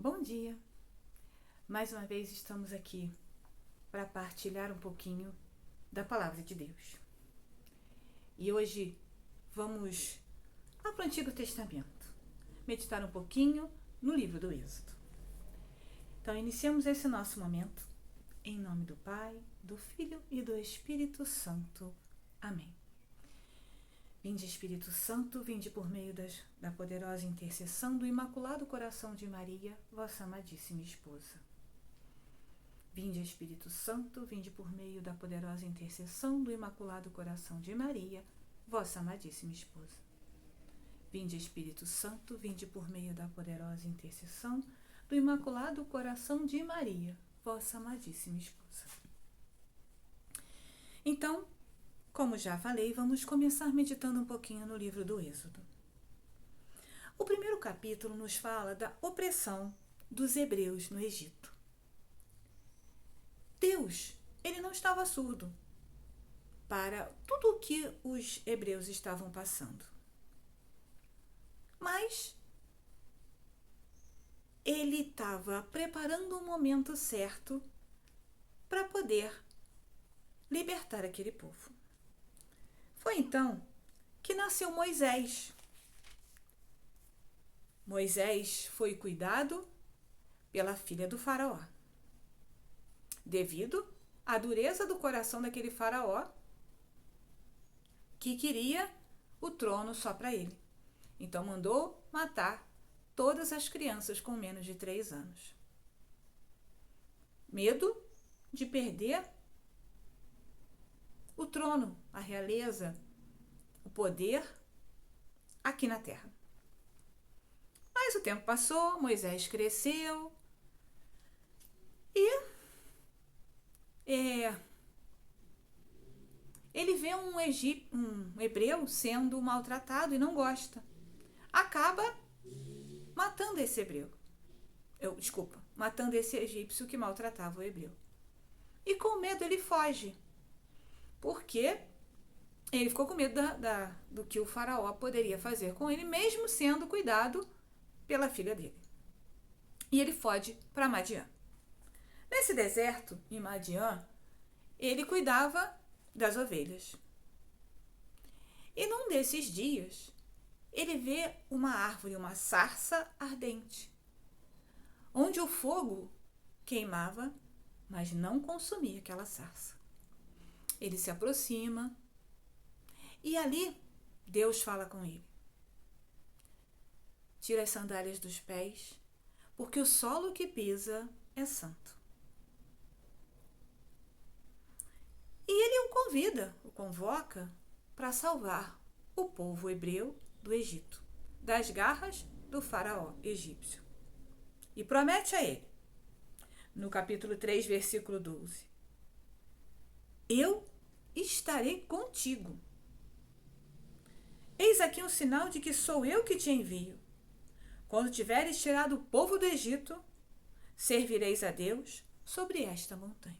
Bom dia! Mais uma vez estamos aqui para partilhar um pouquinho da Palavra de Deus. E hoje vamos lá para o Antigo Testamento, meditar um pouquinho no livro do Êxodo. Então, iniciamos esse nosso momento em nome do Pai, do Filho e do Espírito Santo. Amém. Vinde, Espírito Santo, vinde por meio da poderosa intercessão do Imaculado Coração de Maria, vossa amadíssima esposa. Vinde, Espírito Santo, vinde por meio da poderosa intercessão do Imaculado Coração de Maria, vossa amadíssima esposa. Vinde, Espírito Santo, vinde por meio da poderosa intercessão do Imaculado Coração de Maria, vossa amadíssima esposa. Então, como já falei, vamos começar meditando um pouquinho no livro do Êxodo. O primeiro capítulo nos fala da opressão dos hebreus no Egito. Deus, ele não estava surdo para tudo o que os hebreus estavam passando. Mas ele estava preparando o momento certo para poder libertar aquele povo. Foi então que nasceu Moisés. Moisés foi cuidado pela filha do faraó. Devido à dureza do coração daquele faraó, que queria o trono só para ele. Então mandou matar todas as crianças com menos de 3 anos. Medo de perder o trono, a realeza, o poder aqui na terra. Mas o tempo passou, Moisés cresceu e ele vê um hebreu sendo maltratado e não gosta. Acaba matando esse hebreu. Matando esse egípcio que maltratava o hebreu. E com medo ele foge. Porque ele ficou com medo do que o faraó poderia fazer com ele, mesmo sendo cuidado pela filha dele. E ele foge para Madiã. Nesse deserto, em Madiã, ele cuidava das ovelhas. E num desses dias, ele vê uma árvore, uma sarça ardente, onde o fogo queimava, mas não consumia aquela sarça. Ele se aproxima e ali Deus fala com ele. Tira as sandálias dos pés, porque o solo que pisa é santo. E ele o convoca para salvar o povo hebreu do Egito, das garras do faraó egípcio. E promete a ele, no capítulo 3, versículo 12, eu estarei contigo. Eis aqui um sinal de que sou eu que te envio. Quando tiveres tirado o povo do Egito, servireis a Deus sobre esta montanha.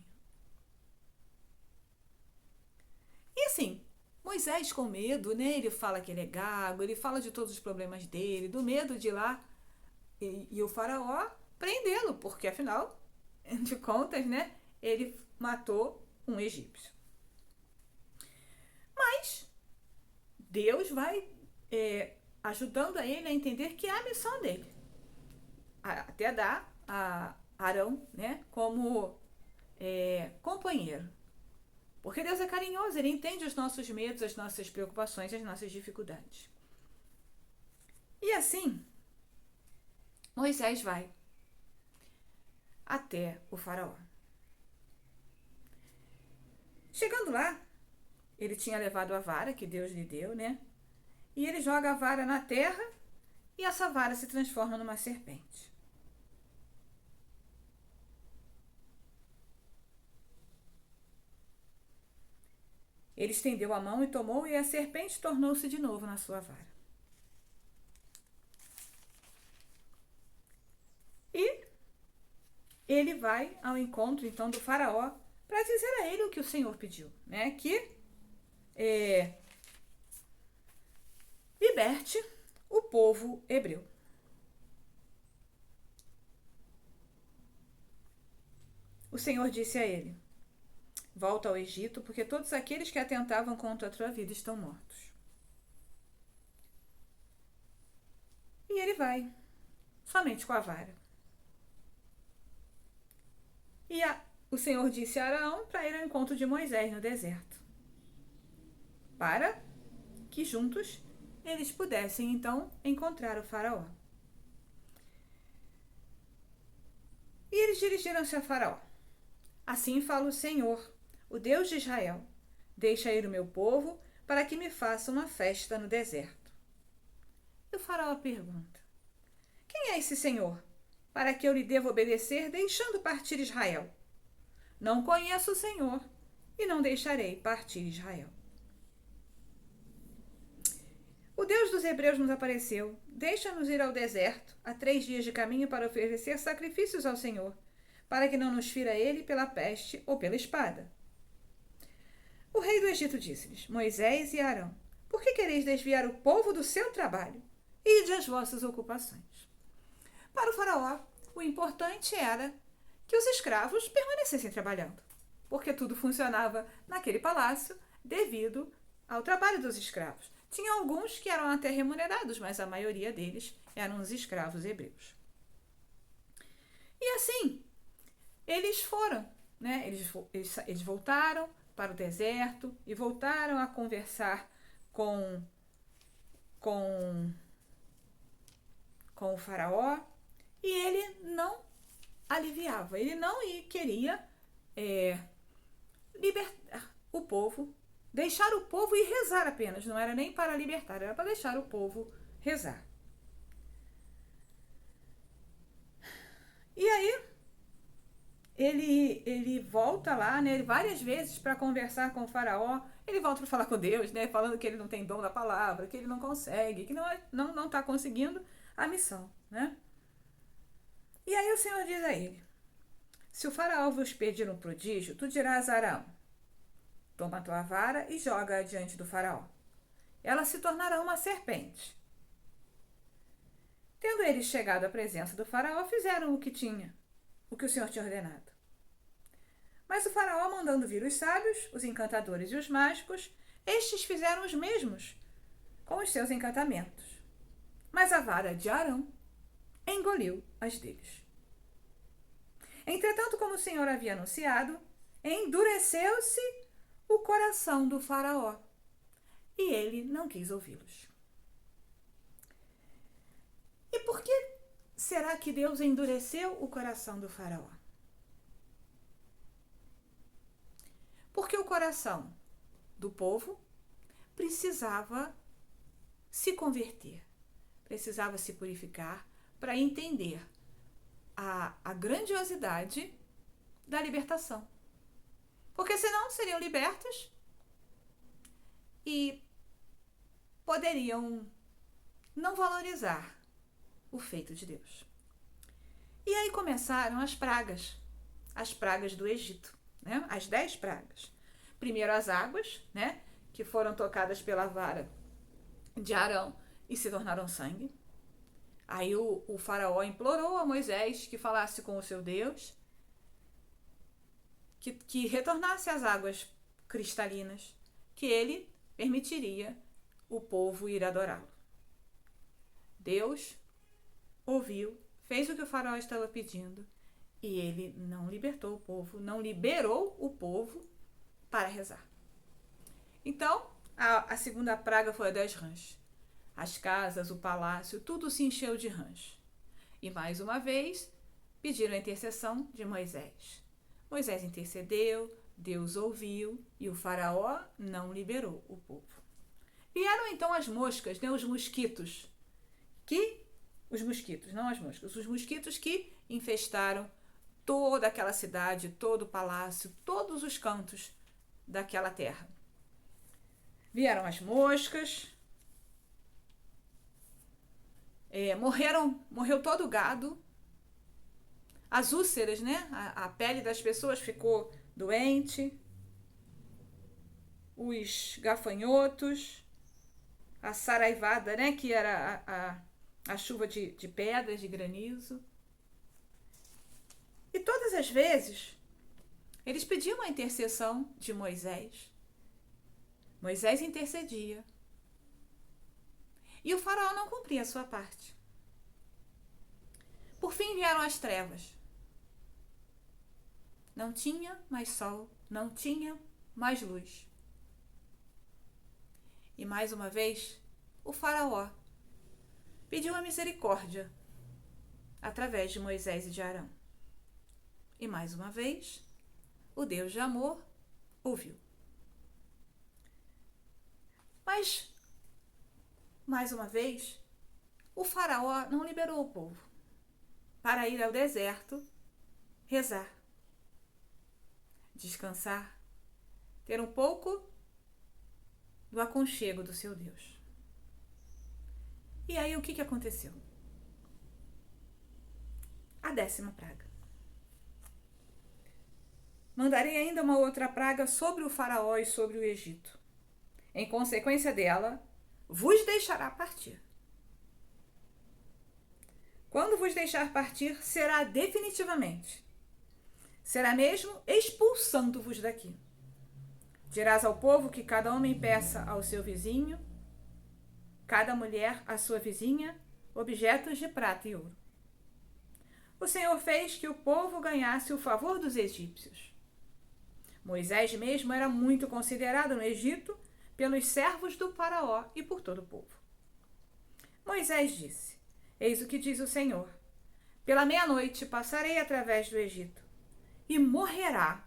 E assim, Moisés com medo, né? Ele fala que ele é gago, ele fala de todos os problemas dele, do medo de ir lá e o faraó prendê-lo, porque afinal de contas, né? Ele matou um egípcio. Mas Deus vai ajudando a ele a entender que é a missão dele. Até dar a Arão, né, como companheiro. Porque Deus é carinhoso, ele entende os nossos medos, as nossas preocupações, as nossas dificuldades. E assim, Moisés vai até o faraó. Chegando lá, ele tinha levado a vara que Deus lhe deu, né? E ele joga a vara na terra e essa vara se transforma numa serpente. Ele estendeu a mão e tomou, e a serpente tornou-se de novo na sua vara. E ele vai ao encontro, então, do faraó para dizer a ele o que o Senhor pediu, né? Que liberte o povo hebreu. o Senhor disse a ele: volta ao Egito, porque todos aqueles que atentavam contra a tua vida estão mortos. E ele vai, somente com a vara. E o Senhor disse a Arão para ir ao encontro de Moisés no deserto, para que juntos eles pudessem então encontrar o faraó. E eles dirigiram-se a Faraó. Assim fala o Senhor, o Deus de Israel: deixa ir o meu povo para que me faça uma festa no deserto. E o Faraó pergunta: quem é esse Senhor, para que eu lhe deva obedecer, deixando partir Israel? Não conheço o Senhor, e não deixarei partir Israel. O Deus dos Hebreus nos apareceu: deixa-nos ir ao deserto, a 3 dias de caminho, para oferecer sacrifícios ao Senhor, para que não nos fira ele pela peste ou pela espada. O rei do Egito disse-lhes: Moisés e Arão, por que quereis desviar o povo do seu trabalho? Ide às vossas ocupações. Para o faraó, o importante era que os escravos permanecessem trabalhando, porque tudo funcionava naquele palácio devido ao trabalho dos escravos. Tinha alguns que eram até remunerados, mas a maioria deles eram os escravos hebreus. E assim, eles foram, né? Eles voltaram para o deserto e voltaram a conversar com o faraó, e ele não aliviava, ele não queria libertar o povo, deixar o povo ir rezar apenas, não era nem para libertar, era para deixar o povo rezar. E aí, ele volta lá, né, várias vezes para conversar com o faraó. Ele volta para falar com Deus, né, falando que ele não tem dom da palavra, que ele não consegue, que não está conseguindo a missão, né? E aí o Senhor diz a ele: se o faraó vos pedir um prodígio, tu dirás a Arão: toma a tua vara e joga-a diante do faraó. Ela se tornará uma serpente. Tendo eles chegado à presença do faraó, fizeram o que o Senhor tinha ordenado. Mas o faraó, mandando vir os sábios, os encantadores e os mágicos, estes fizeram os mesmos com os seus encantamentos. Mas a vara de Arão engoliu as deles. Entretanto, como o Senhor havia anunciado, endureceu-se o coração do faraó, e ele não quis ouvi-los. E por que será que Deus endureceu o coração do faraó? Porque o coração do povo precisava se converter, precisava se purificar para entender a grandiosidade da libertação. Porque senão seriam libertos e poderiam não valorizar o feito de Deus. E aí começaram as pragas do Egito, né? As 10 pragas. Primeiro as águas, né? Que foram tocadas pela vara de Arão e se tornaram sangue. Aí o faraó implorou a Moisés que falasse com o seu Deus, que retornasse as águas cristalinas, que ele permitiria o povo ir adorá-lo. Deus ouviu, fez o que o faraó estava pedindo, e ele não libertou o povo, não liberou o povo para rezar. Então, a segunda praga foi a das rãs. As casas, o palácio, tudo se encheu de rãs. E mais uma vez, pediram a intercessão de Moisés. Moisés intercedeu, Deus ouviu, e o faraó não liberou o povo. Vieram então as moscas, né, os mosquitos, não as moscas, os mosquitos que infestaram toda aquela cidade, todo o palácio, todos os cantos daquela terra. Vieram as moscas, morreu todo o gado, as úlceras, né? A pele das pessoas ficou doente, os gafanhotos, a saraivada, né? Que era a chuva de pedras, de granizo. E todas as vezes Eles pediam a intercessão de Moisés. Moisés intercedia. E o faraó não cumpria a sua parte. Por fim vieram as trevas. Não tinha mais sol, não tinha mais luz. E mais uma vez, o faraó pediu a misericórdia através de Moisés e de Arão. E mais uma vez, o Deus de amor ouviu. Mas, mais uma vez, o faraó não liberou o povo para ir ao deserto, rezar, descansar, ter um pouco do aconchego do seu Deus. E aí o que aconteceu? A 10ª praga. Mandarei ainda uma outra praga sobre o faraó e sobre o Egito. Em consequência dela, vos deixará partir. Quando vos deixar partir, será definitivamente. Será mesmo expulsando-vos daqui. Dirás ao povo que cada homem peça ao seu vizinho, cada mulher à sua vizinha, objetos de prata e ouro. O Senhor fez que o povo ganhasse o favor dos egípcios. Moisés mesmo era muito considerado no Egito pelos servos do faraó e por todo o povo. Moisés disse: Eis o que diz o Senhor: pela meia-noite passarei através do Egito, e morrerá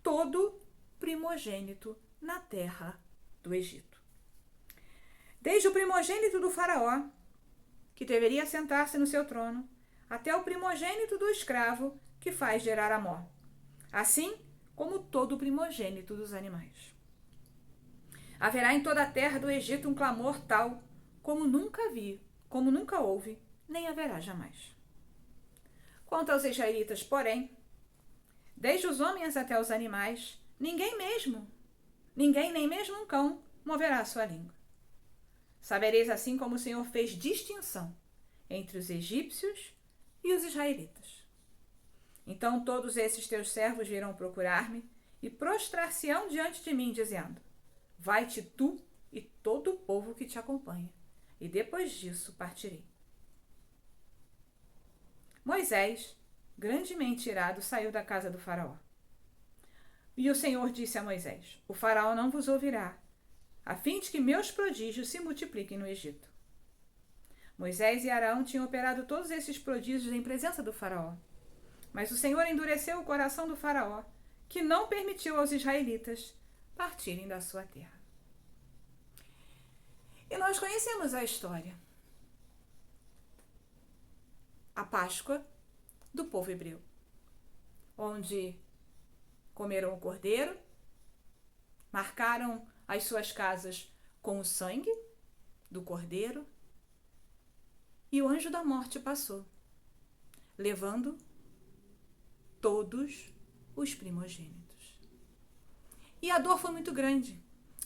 todo primogênito na terra do Egito. Desde o primogênito do faraó, que deveria sentar-se no seu trono, até o primogênito do escravo que faz gerar Amor, assim como todo o primogênito dos animais. Haverá em toda a terra do Egito um clamor tal como nunca vi, como nunca houve, nem haverá jamais. Quanto aos israelitas, porém, desde os homens até os animais, ninguém, nem mesmo um cão, moverá a sua língua. Sabereis assim como o Senhor fez distinção entre os egípcios e os israelitas. Então todos esses teus servos virão procurar-me e prostrar-se-ão diante de mim, dizendo: vai-te tu e todo o povo que te acompanha, e depois disso partirei. Moisés, grandemente irado, saiu da casa do faraó. E o Senhor disse a Moisés: o faraó não vos ouvirá, a fim de que meus prodígios se multipliquem no Egito. Moisés e Arão tinham operado todos esses prodígios em presença do faraó. Mas o Senhor endureceu o coração do faraó, que não permitiu aos israelitas partirem da sua terra. E nós conhecemos a história. A Páscoa do povo hebreu, onde comeram o cordeiro, marcaram as suas casas com o sangue do cordeiro, e o anjo da morte passou, levando todos os primogênitos. E a dor foi muito grande,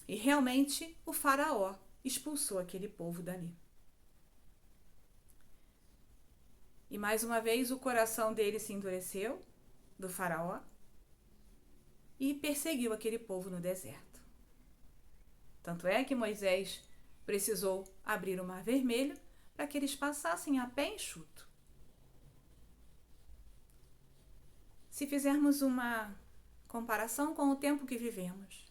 e realmente o faraó expulsou aquele povo dali. E mais uma vez o coração dele se endureceu, do faraó, e perseguiu aquele povo no deserto. Tanto é que Moisés precisou abrir o Mar Vermelho para que eles passassem a pé enxuto. Se fizermos uma comparação com o tempo que vivemos,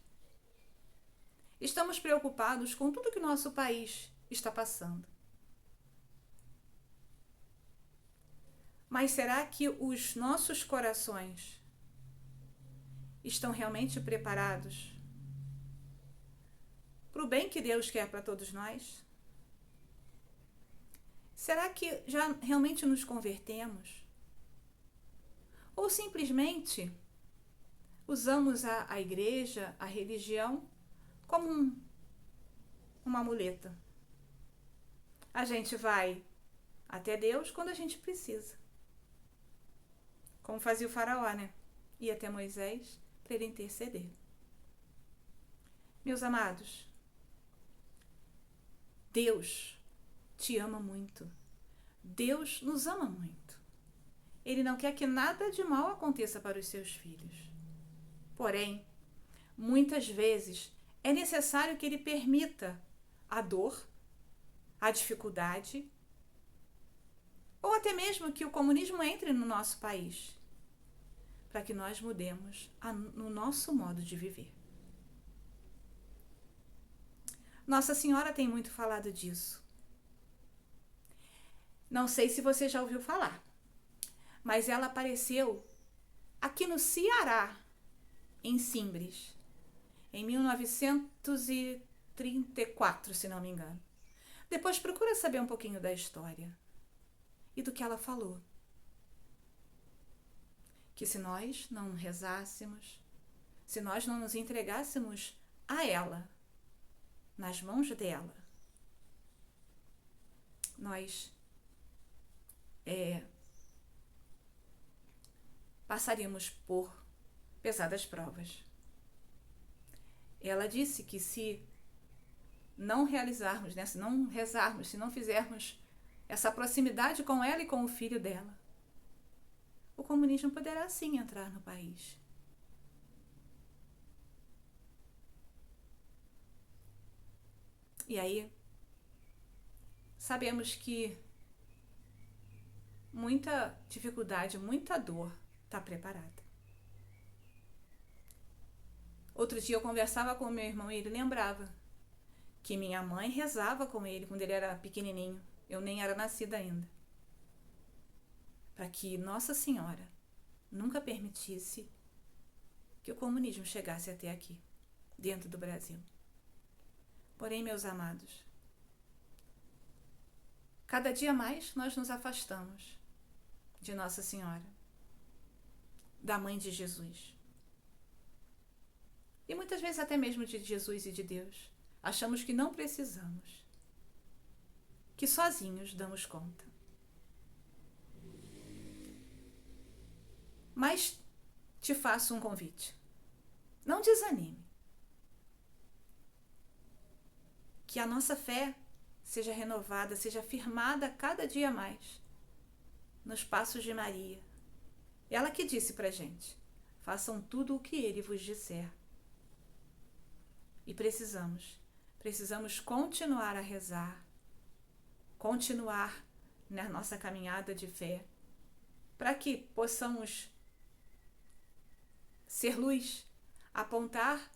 estamos preocupados com tudo que nosso país está passando. Mas será que os nossos corações estão realmente preparados para o bem que Deus quer para todos nós? Será que já realmente nos convertemos? Ou simplesmente usamos a igreja, a religião, como uma muleta? A gente vai até Deus quando a gente precisa. Como fazia o faraó, né? Ia até Moisés para ele interceder. Meus amados, Deus te ama muito. Deus nos ama muito. Ele não quer que nada de mal aconteça para os seus filhos. Porém, muitas vezes é necessário que ele permita a dor, a dificuldade, ou até mesmo que o comunismo entre no nosso país, para que nós mudemos no nosso modo de viver. Nossa Senhora tem muito falado disso. Não sei se você já ouviu falar, mas ela apareceu aqui no Ceará, em Simbres, em 1934, se não me engano. Depois procura saber um pouquinho da história e do que ela falou. Que se nós não rezássemos, se nós não nos entregássemos a ela, nas mãos dela, nós passaríamos por pesadas provas. Ela disse que se não realizarmos, né, se não rezarmos, se não fizermos essa proximidade com ela e com o filho dela, o comunismo poderá sim entrar no país. E aí, sabemos que muita dificuldade, muita dor está preparada. Outro dia eu conversava com o meu irmão e ele lembrava que minha mãe rezava com ele quando ele era pequenininho. Eu nem era nascida ainda. Para que Nossa Senhora nunca permitisse que o comunismo chegasse até aqui, dentro do Brasil. Porém, meus amados, cada dia mais nós nos afastamos de Nossa Senhora, da Mãe de Jesus. E muitas vezes até mesmo de Jesus e de Deus. Achamos que não precisamos, que sozinhos damos conta. Mas te faço um convite. Não desanime. Que a nossa fé seja renovada, seja firmada cada dia mais nos passos de Maria. Ela que disse pra gente: façam tudo o que ele vos disser. E precisamos continuar a rezar, continuar na nossa caminhada de fé, para que possamos ser luz, apontar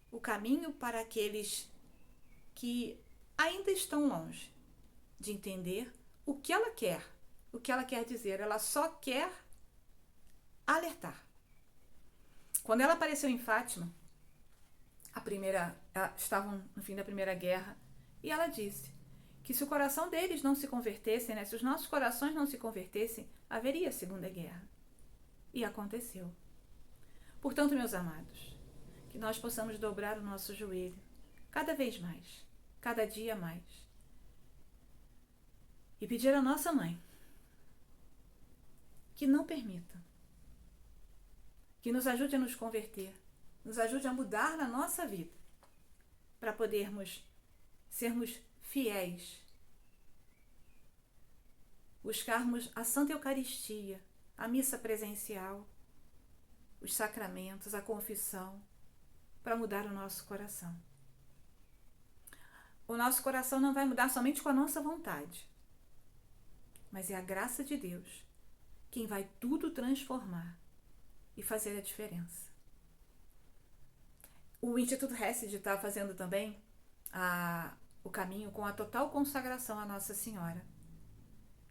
o caminho para aqueles que ainda estão longe de entender o que ela quer dizer. Ela só quer alertar. Quando ela apareceu em Fátima, estavam no fim da Primeira Guerra, e ela disse que se o coração deles não se convertesse, né, se os nossos corações não se convertessem, haveria a Segunda Guerra. E aconteceu. Portanto, meus amados, que nós possamos dobrar o nosso joelho cada vez mais, cada dia mais, e pedir à nossa Mãe que não permita, que nos ajude a nos converter, nos ajude a mudar na nossa vida, para podermos sermos fiéis, buscarmos a Santa Eucaristia, a missa presencial, os sacramentos, a confissão, para mudar o nosso coração. O nosso coração não vai mudar somente com a nossa vontade, mas é a graça de Deus quem vai tudo transformar e fazer a diferença. O Instituto Hesed está fazendo também o caminho com a total consagração à Nossa Senhora,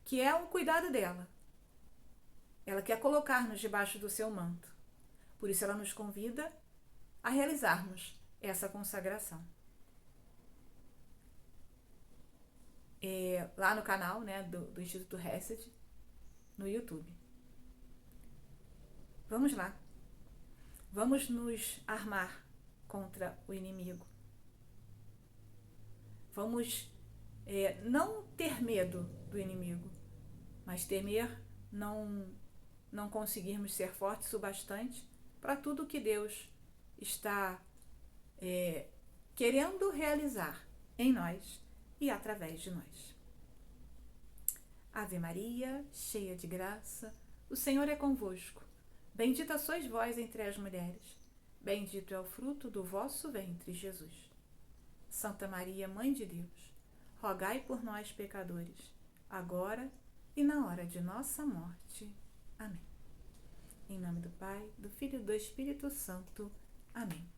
que é o cuidado dela. Ela quer colocar-nos debaixo do seu manto. Por isso ela nos convida a realizarmos essa consagração. Lá no canal, né, do Instituto Hesed, no YouTube. Vamos lá. Vamos nos armar contra o inimigo. Vamos não ter medo do inimigo, mas temer não conseguirmos ser fortes o bastante para tudo que Deus está querendo realizar em nós e através de nós. Ave Maria, cheia de graça, o Senhor é convosco. Bendita sois vós entre as mulheres, Bendito é o fruto do vosso ventre, Jesus. Santa Maria, Mãe de Deus, rogai por nós, pecadores, agora e na hora de nossa morte. Amém. Em nome do Pai, do Filho e do Espírito Santo. Amém.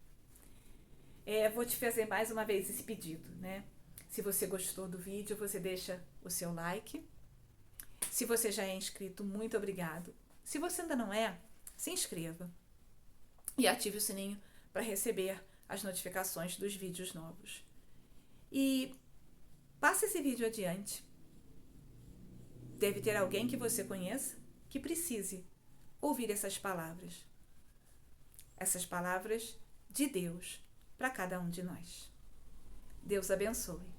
Vou te fazer mais uma vez esse pedido, né? Se você gostou do vídeo, você deixa o seu like. Se você já é inscrito, muito obrigado. Se você ainda não é, se inscreva e ative o sininho para receber as notificações dos vídeos novos. E passe esse vídeo adiante. Deve ter alguém que você conheça que precise ouvir essas palavras. Essas palavras de Deus para cada um de nós. Deus abençoe.